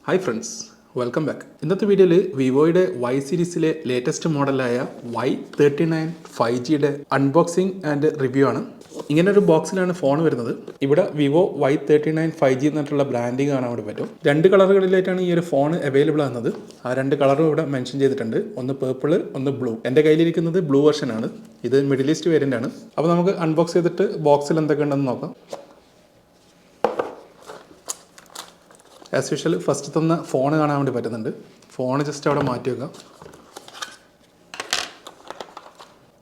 Hi friends, welcome back. ഇന്നത്തെ വീഡിയോയിൽ വിവോയുടെ വൈ സീരീസിലെ ലേറ്റസ്റ്റ് മോഡലായ Y39 5Gയുടെ അൺബോക്സിംഗ് ആൻഡ് റിവ്യൂ ആണ്. ഇങ്ങനെ ഒരു ബോക്സിലാണ് ഫോൺ വരുന്നത്. ഇവിടെ വിവോ Y39 5G എന്നിട്ടുള്ള ബ്രാൻഡിങ് കാണാൻ വേണ്ടി പറ്റും. രണ്ട് കളറുകളിലായിട്ടാണ് ഈ ഒരു ഫോൺ അവൈലബിൾ ആകുന്നത്. ആ രണ്ട് കളറും ഇവിടെ മെൻഷൻ ചെയ്തിട്ടുണ്ട്. ഒന്ന് പേർപ്പിൾ, ഒന്ന് ബ്ലൂ. എൻ്റെ കയ്യിലിരിക്കുന്നത് ബ്ലൂ വെർഷൻ ആണ്. ഇത് മിഡിൽ ഈസ്റ്റ് വേരിയൻ്റ് ആണ്. അപ്പോൾ നമുക്ക് അൺബോക്സ് ചെയ്തിട്ട് ബോക്സിൽ എന്തൊക്കെ ഉണ്ടെന്ന് നോക്കാം. ആസ് യൂഷ്വൽ ഫസ്റ്റ് തന്ന ഫോൺ കാണാൻ വേണ്ടി പറ്റുന്നുണ്ട്. ഫോൺ ജസ്റ്റ് അവിടെ മാറ്റി വെക്കാം.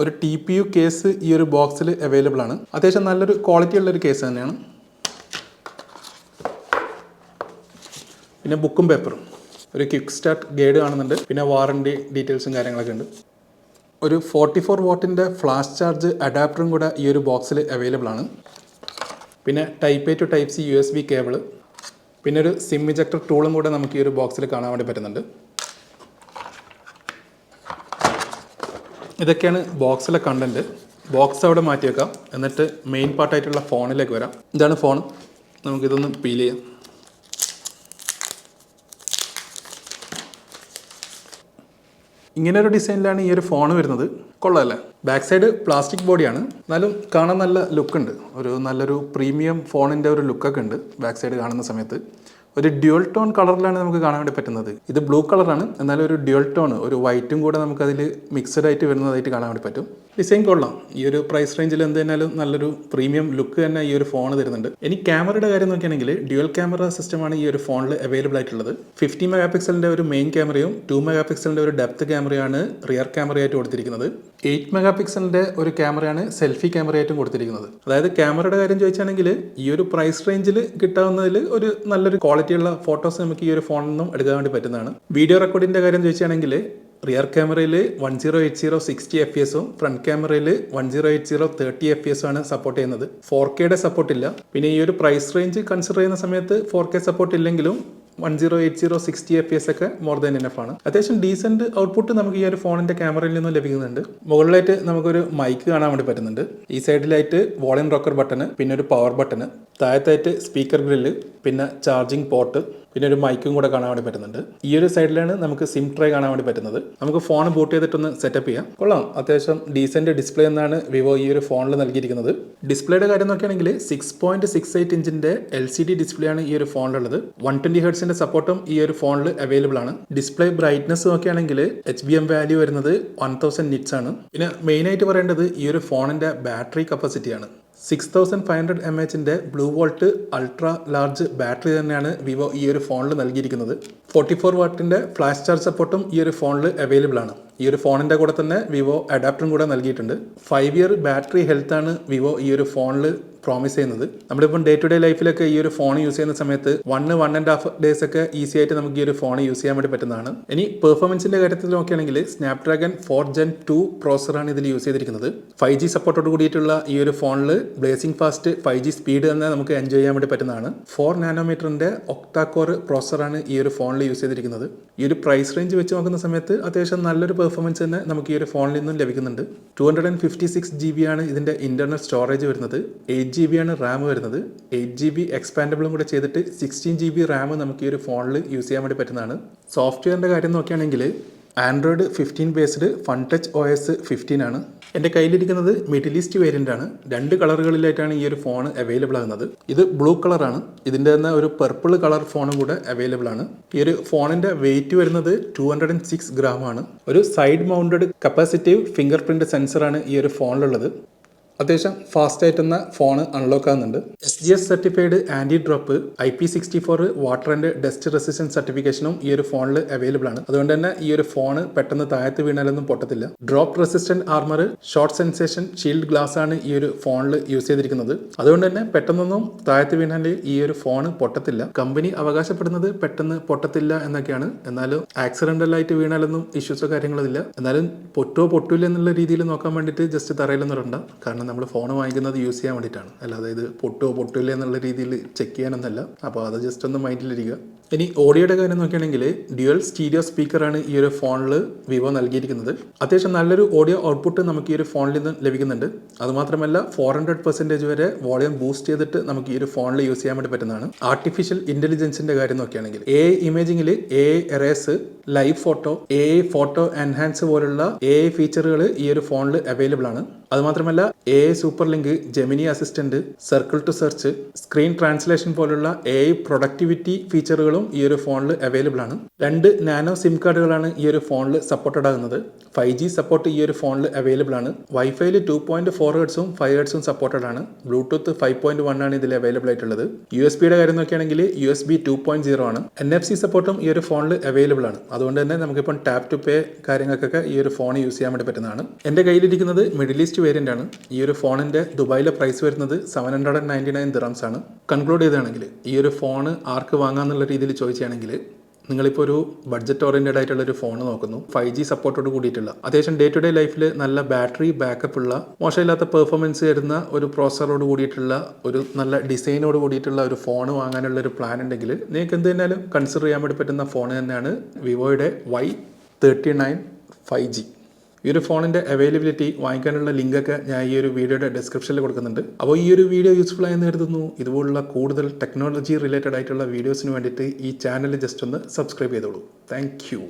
ഒരു TPU കേസ് ഈ ഒരു ബോക്സിൽ അവൈലബിൾ ആണ്. അത്യാവശ്യം നല്ലൊരു ക്വാളിറ്റി ഉള്ളൊരു കേസ് തന്നെയാണ്. പിന്നെ ബുക്കും പേപ്പറും, ഒരു ക്വിക്ക് സ്റ്റാർട്ട് ഗൈഡ് കാണുന്നുണ്ട്. പിന്നെ വാറണ്ടി ഡീറ്റെയിൽസും കാര്യങ്ങളൊക്കെ ഉണ്ട്. ഒരു 44 വാട്ടിൻ്റെ ഫ്ലാഷ് ചാർജ് അഡാപ്റ്ററും കൂടെ ഈ ഒരു ബോക്സിൽ അവൈലബിൾ ആണ്. പിന്നെ type A to type C USB cable, പിന്നെ ഒരു സിം ഇജക്ടർ ടൂളും കൂടെ നമുക്ക് ഈ ഒരു ബോക്സിൽ കാണാൻ വേണ്ടി പറ്റുന്നുണ്ട്. ഇതൊക്കെയാണ് ബോക്സിലെ കണ്ടന്റ്. ബോക്സ് അവിടെ മാറ്റി വെക്കാം. എന്നിട്ട് മെയിൻ പാർട്ടായിട്ടുള്ള ഫോണിലേക്ക് വരാം. ഇതാണ് ഫോൺ. നമുക്കിതൊന്ന് പീൽ ചെയ്യാം. ഇങ്ങനെ ഒരു ഡിസൈനിലാണ് ഈ ഒരു ഫോൺ വരുന്നത്. കൊള്ളാമല്ലേ? ബാക്ക് സൈഡ് പ്ലാസ്റ്റിക് ബോഡിയാണ്, എന്നാലും കാണാൻ നല്ല ലുക്കുണ്ട്. നല്ലൊരു പ്രീമിയം ഫോണിൻ്റെ ഒരു ലുക്കൊക്കെ ഉണ്ട് ബാക്ക് സൈഡ് കാണുന്ന സമയത്ത്. ഒരു ഡ്യുവൽ ടോൺ കളറിലാണ് നമുക്ക് കാണാൻ വേണ്ടി പറ്റുന്നത്. ഇത് ബ്ലൂ കളറാണ്, എന്നാലും ഒരു ഡ്യുവൽ ടോൺ, ഒരു വൈറ്റും കൂടെ നമുക്കതിൽ മിക്സഡ് ആയിട്ട് വരുന്നതായിട്ട് കാണാൻ വേണ്ടി പറ്റും. ഡിസൈൻ കൊള്ളാം. ഈ ഒരു പ്രൈസ് റേഞ്ചിൽ എന്ത് തന്നെയാലും നല്ലൊരു പ്രീമിയം ലുക്ക് തന്നെ ഈ ഒരു ഫോൺ തരുന്നുണ്ട്. ഇനി ക്യാമറയുടെ കാര്യം നോക്കുകയാണെങ്കിൽ ഡ്യുവൽ ക്യാമറ സിസ്റ്റമാണ് ഈ ഒരു ഫോണിൽ അവൈലബിൾ ആയിട്ടുള്ളത്. 50 മെഗാ പിക്സലിൻ്റെ ഒരു മെയിൻ ക്യാമറയും 2 മെഗാ പിക്സലിൻ്റെ ഒരു ഡെപ്ത് ക്യാമറയാണ് റിയർ ക്യാമറയായിട്ട് കൊടുത്തിരിക്കുന്നത്. 8 മെഗാ പിക്സലിൻ്റെ ഒരു ക്യാമറയാണ് സെൽഫി ക്യാമറയായിട്ടും കൊടുത്തിരിക്കുന്നത്. അതായത് ക്യാമറയുടെ കാര്യം ചോദിച്ചാണെങ്കിൽ ഈ ഒരു പ്രൈസ് റേഞ്ചിൽ കിട്ടാവുന്നതിൽ ഒരു നല്ലൊരു ക്വാളിറ്റിയുള്ള ഫോട്ടോസ് നമുക്ക് ഈ ഒരു ഫോണിൽ നിന്നും എടുക്കാൻ വേണ്ടി പറ്റുന്നതാണ്. വീഡിയോ റെക്കോർഡിൻ്റെ കാര്യം ചോദിച്ചാണെങ്കിൽ റിയർ ക്യാമറയിൽ 1080 60 FPS ഫ്രണ്ട് ക്യാമറയിൽ 1080 30 FPS ആണ് സപ്പോർട്ട് ചെയ്യുന്നത്. 4Kയുടെ സപ്പോർട്ട് ഇല്ല. പിന്നെ ഈ ഒരു പ്രൈസ് റേഞ്ച് കൺസിഡർ ചെയ്യുന്ന സമയത്ത് 4K സപ്പോർട്ട് ഇല്ലെങ്കിലും 1080 60 FPS ഒക്കെ മോർ ദാൻ ഇനഫ് ആണ്. അത്യാവശ്യം ഡീസന്റ് ഔട്ട്പുട്ട് നമുക്ക് ഈ ഒരു ഫോണിന്റെ ക്യാമറയിൽ നിന്നും ലഭിക്കുന്നുണ്ട്. മുകളിലായിട്ട് നമുക്കൊരു മൈക്ക് കാണാൻ വേണ്ടി പറ്റുന്നുണ്ട്. ഈ സൈഡിലായിട്ട് വോളിയം റോക്കർ ബട്ടണ്, പിന്നെ ഒരു പവർ ബട്ടണ്, താഴത്തായിട്ട് സ്പീക്കർ ഗ്രില്ല്, പിന്നെ ചാർജിങ് പോർട്ട്, പിന്നെ ഒരു മൈക്കും കൂടെ കാണാൻ വേണ്ടി പറ്റുന്നുണ്ട്. ഈ ഒരു സൈഡിലാണ് നമുക്ക് സിം ട്രേ കാണാൻ വേണ്ടി പറ്റുന്നത്. നമുക്ക് ഫോൺ ബൂട്ട് ചെയ്തിട്ടൊന്ന് സെറ്റപ്പ് ചെയ്യാം. കൊള്ളാം. അത്യാവശ്യം ഡീസന്റ് ഡിസ്പ്ലേ എന്നാണ് വിവോ ഈ ഒരു ഫോണിൽ നൽകിയിരിക്കുന്നത്. ഡിസ്പ്ലേയുടെ കാര്യം നോക്കുകയാണെങ്കിൽ 6.68 ഇഞ്ചിന്റെ LCD ഡിസ്പ്ലേ ആണ് ഈ ഒരു ഫോണിലുള്ളത്. 120 ഹെർട്സിന്റെ സപ്പോർട്ടും ഈ ഒരു ഫോണിൽ അവൈലബിൾ ആണ്. ഡിസ്പ്ലേ ബ്രൈറ്റ്നസ് നോക്കുകയാണെങ്കിൽ HBM വാല്യൂ വരുന്നത് 1000 നിറ്റ്സ് ആണ്. പിന്നെ മെയിൻ ആയിട്ട് പറയേണ്ടത് ഈ ഒരു ഫോണിന്റെ ബാറ്ററി കപ്പാസിറ്റിയാണ്. 6500 mAh blue volt ultra large battery തന്നെയാണ് വിവോ ഈ ഒരു ഫോണിൽ നൽകിയിരിക്കുന്നത്. 44 വാട്ടിൻ്റെ ഫ്ലാഷ് ചാർജ് സപ്പോർട്ടും ഈ ഒരു ഫോണിൽ അവൈലബിൾ ആണ്. ഈ ഒരു ഫോണിൻ്റെ കൂടെ തന്നെ വിവോ അഡാപ്റ്ററും കൂടെ നൽകിയിട്ടുണ്ട്. 5 ഇയർ ബാറ്ററി ഹെൽത്ത് ആണ് വിവോ ഈ ഒരു ഫോണിൽ പ്രോമിസ് ചെയ്യുന്നത്. നമ്മളിപ്പം ഡേ ടു ഡേ ലൈഫിലൊക്കെ ഈ ഒരു ഫോൺ യൂസ് ചെയ്യുന്ന സമയത്ത് 1.5 ഡേയ്സ് ഒക്കെ ഈസി ആയിട്ട് നമുക്ക് ഈ ഒരു ഫോൺ യൂസ് ചെയ്യാൻ വേണ്ടി പറ്റുന്നതാണ്. ഇനി പെർഫോമൻസിന്റെ കാര്യത്തിൽ നോക്കുകയാണെങ്കിൽ സ്നാപ്ഡ്രാഗൺ 4 Gen 2 പ്രോസറാണ് ഇതിൽ യൂസ് ചെയ്തിരിക്കുന്നത്. 5G സപ്പോർട്ടോട് കൂടിയിട്ടുള്ള ഈ ഒരു ഫോണിൽ ബ്ലേസിംഗ് ഫാസ്റ്റ് 5G സ്പീഡ് തന്നെ നമുക്ക് എൻജോയ് ചെയ്യാൻ വേണ്ടി പറ്റുന്നതാണ്. 4 നാനോമീറ്ററിന്റെ ഒക്ടാ കോർ പ്രോസറാണ് ഈ ഒരു ഫോണിൽ യൂസ് ചെയ്തിരിക്കുന്നത്. ഈ ഒരു പ്രൈസ് റേഞ്ച് വെച്ച് നോക്കുന്ന സമയത്ത് അത്യാവശ്യം നല്ലൊരു പെർഫോമൻസ് തന്നെ നമുക്ക് ഈ ഒരു ഫോണിൽ നിന്നും ലഭിക്കുന്നുണ്ട്. 256 GB ആണ് ഇതിന്റെ ഇന്റർണൽ സ്റ്റോറേജ് വരുന്നത്. 8 GB ആണ് റാം വരുന്നത്. 8 GB എക്സ്പാൻഡബിളും കൂടെ ചെയ്തിട്ട് 16 GB റാം നമുക്ക് ഈ ഒരു ഫോണിൽ യൂസ് ചെയ്യാൻ വേണ്ടി പറ്റുന്നതാണ്. സോഫ്റ്റ്വെയറിൻ്റെ കാര്യം നോക്കുകയാണെങ്കിൽ Android 15 based fun touch OS 15 ആണ്. എൻ്റെ കയ്യിലിരിക്കുന്നത് മിഡിൽ ഈസ്റ്റ് വേരിയൻ്റ് ആണ്. 2 കളറുകളിലായിട്ടാണ് ഈ ഒരു ഫോൺ അവൈലബിൾ ആകുന്നത്. ഇത് ബ്ലൂ കളറാണ്. ഇതിൻ്റെ തന്നെ ഒരു പർപ്പിൾ കളർ ഫോണും കൂടെ അവൈലബിൾ ആണ്. ഈ ഒരു ഫോണിൻ്റെ വെയിറ്റ് വരുന്നത് 206 gram ആണ്. ഒരു side mounted capacitive fingerprint സെൻസറാണ് ഈ ഒരു ഫോണിലുള്ളത്. അത്യാവശ്യം ഫാസ്റ്റ് ആയിട്ടുന്ന ഫോൺ അൺലോക്ക് ആകുന്നുണ്ട്. SGS certified anti drop IP64 water and dust resistance സർട്ടിഫിക്കേഷനും ഈ ഒരു ഫോണിൽ അവൈലബിൾ ആണ്. അതുകൊണ്ട് തന്നെ ഈ ഒരു ഫോൺ പെട്ടെന്ന് താഴത്ത് വീണാലൊന്നും പൊട്ടത്തില്ല. Drop resistant armour, Schott Xensation shield glass ആണ് ഈ ഒരു ഫോണിൽ യൂസ് ചെയ്തിരിക്കുന്നത്. അതുകൊണ്ട് തന്നെ പെട്ടെന്നൊന്നും താഴത്ത് വീണാൽ ഈ ഒരു ഫോൺ പൊട്ടത്തില്ല. കമ്പനി അവകാശപ്പെടുന്നത് പെട്ടെന്ന് പൊട്ടത്തില്ല എന്നൊക്കെയാണ്. എന്നാലും ആക്സിഡന്റൽ ആയിട്ട് വീണാലൊന്നും ഇഷ്യൂസോ കാര്യങ്ങളോ ഇല്ല. എന്നാലും പൊട്ടില്ല എന്നുള്ള രീതിയിൽ നോക്കാൻ വേണ്ടിയിട്ട് ജസ്റ്റ് തറയിലൊന്നും ഇടണ്ട. കാരണം നമ്മൾ ഫോൺ വാങ്ങിക്കുന്നത് യൂസ് ചെയ്യാൻ വേണ്ടിയിട്ടാണ്, അല്ലാതെ ഇത് പൊട്ടില്ല എന്നുള്ള രീതിയിൽ ചെക്ക് ചെയ്യാനൊന്നല്ല. അപ്പോൾ അത് ജസ്റ്റ് ഒന്ന് മൈൻഡിലിരിക്കുക. ഇനി ഓഡിയോയുടെ കാര്യം നോക്കുകയാണെങ്കിൽ ഡ്യുവൽ സ്റ്റീരിയോ സ്പീക്കറാണ് ഈ ഒരു ഫോണിൽ വിവോ നൽകിയിരിക്കുന്നത്. അത്യാവശ്യം നല്ലൊരു ഓഡിയോ ഔട്ട്പുട്ട് നമുക്ക് ഈ ഒരു ഫോണിൽ നിന്ന് ലഭിക്കുന്നുണ്ട്. അതുമാത്രമല്ല 400% വരെ വോളിയം ബൂസ്റ്റ് ചെയ്തിട്ട് നമുക്ക് ഈ ഒരു ഫോണിൽ യൂസ് ചെയ്യാൻ വേണ്ടി പറ്റുന്നതാണ്. ആർട്ടിഫിഷ്യൽ ഇന്റലിജൻസിന്റെ കാര്യം നോക്കുകയാണെങ്കിൽ AI ഇമേജിംഗിൽ AI errors, live photo, AI photo enhance പോലുള്ള AI ഫീച്ചറുകൾ ഈ ഒരു ഫോണിൽ അവൈലബിൾ ആണ്. അതുമാത്രമല്ല AI super link, Gemini assistant, circle to search, screen translation പോലുള്ള AI പ്രൊഡക്ടിവിറ്റി ഫീച്ചറുകളും ഈ ഒരു ഫോണിൽ അവൈലബിൾ ആണ്. 2 നാനോ സിം കാർഡുകളാണ് ഈ ഒരു ഫോണിൽ സപ്പോർട്ടഡ് ആകുന്നത്. 5G സപ്പോർട്ട് ഈ ഒരു ഫോണിൽ അവൈലബിൾ ആണ്. വൈഫൈയിൽ 2.4 ഹെർട്സും 5 ഹെർട്സും സപ്പോർട്ടഡ് ആണ്. ബ്ലൂടൂത്ത് 5.1 ആണ് ഇതിൽ അവൈലബിൾ ആയിട്ടുള്ളത്. USB-യുടെ കാര്യം നോക്കുകയാണെങ്കിൽ USB 2.0 ആണ്. NFC സപ്പോർട്ടും ഈ ഒരു ഫോണിൽ അവൈലബിൾ ആണ്. അതുകൊണ്ട് തന്നെ നമുക്കിപ്പം ടാപ്പ് ടു പേ കാര്യങ്ങൾക്കൊക്കെ ഈ ഒരു ഫോൺ യൂസ് ചെയ്യാൻ വേണ്ടി പറ്റുന്നതാണ്. എൻ്റെ കയ്യിലിരിക്കുന്നത് മിഡിൽ ഈസ്റ്റ് വേരിയന്റ് ആണ്. ഈ ഒരു ഫോണിന്റെ ദുബായിലെ പ്രൈസ് വരുന്നത് 799 ദിറംസ് ആണ്. കൺക്ലൂഡ് ചെയ്താണെങ്കിൽ ഈ ഒരു ഫോൺ ആർക്ക് വാങ്ങാന്നുള്ള രീതിയിൽ ചോദിക്കുകയാണെങ്കിൽ, നിങ്ങളിപ്പോൾ ഒരു ബഡ്ജറ്റ് ഓറിയൻറ്റഡ് ആയിട്ടുള്ള ഒരു ഫോൺ നോക്കുന്നു, 5G സപ്പോർട്ടോട് കൂടിയിട്ടുള്ള, അത്യാവശ്യം ഡേ ടു ഡേ ലൈഫിൽ നല്ല ബാറ്ററി ബാക്കപ്പ് ഉള്ള, മോശമില്ലാത്ത പെർഫോമൻസ് വരുന്ന ഒരു പ്രോസസറോട് കൂടിയിട്ടുള്ള, ഒരു നല്ല ഡിസൈനോട് കൂടിയിട്ടുള്ള ഒരു ഫോൺ വാങ്ങാനുള്ള ഒരു പ്ലാൻ ഉണ്ടെങ്കിൽ നിങ്ങൾക്ക് എന്ത് തന്നെയാലും കൺസിഡർ ചെയ്യാൻ വേണ്ടി പറ്റുന്ന ഫോൺ തന്നെയാണ് വിവോയുടെ Y39 5G. ഈ ഒരു ഫോണിൻ്റെ അവൈലബിലിറ്റി വാങ്ങിക്കാനുള്ള ലിങ്കൊക്കെ ഞാൻ ഈ ഒരു വീഡിയോയുടെ ഡിസ്ക്രിപ്ഷനിൽ കൊടുക്കുന്നുണ്ട്. അപ്പോൾ ഈ ഒരു വീഡിയോ യൂസ്ഫുൾ ആയെന്ന് കരുതുന്നു. ഇതുപോലുള്ള കൂടുതൽ ടെക്നോളജി റിലേറ്റഡ് ആയിട്ടുള്ള വീഡിയോസിന് വേണ്ടിയിട്ട് ഈ ചാനൽ ജസ്റ്റ് ഒന്ന് സബ്സ്ക്രൈബ് ചെയ്തോളൂ. Thank you.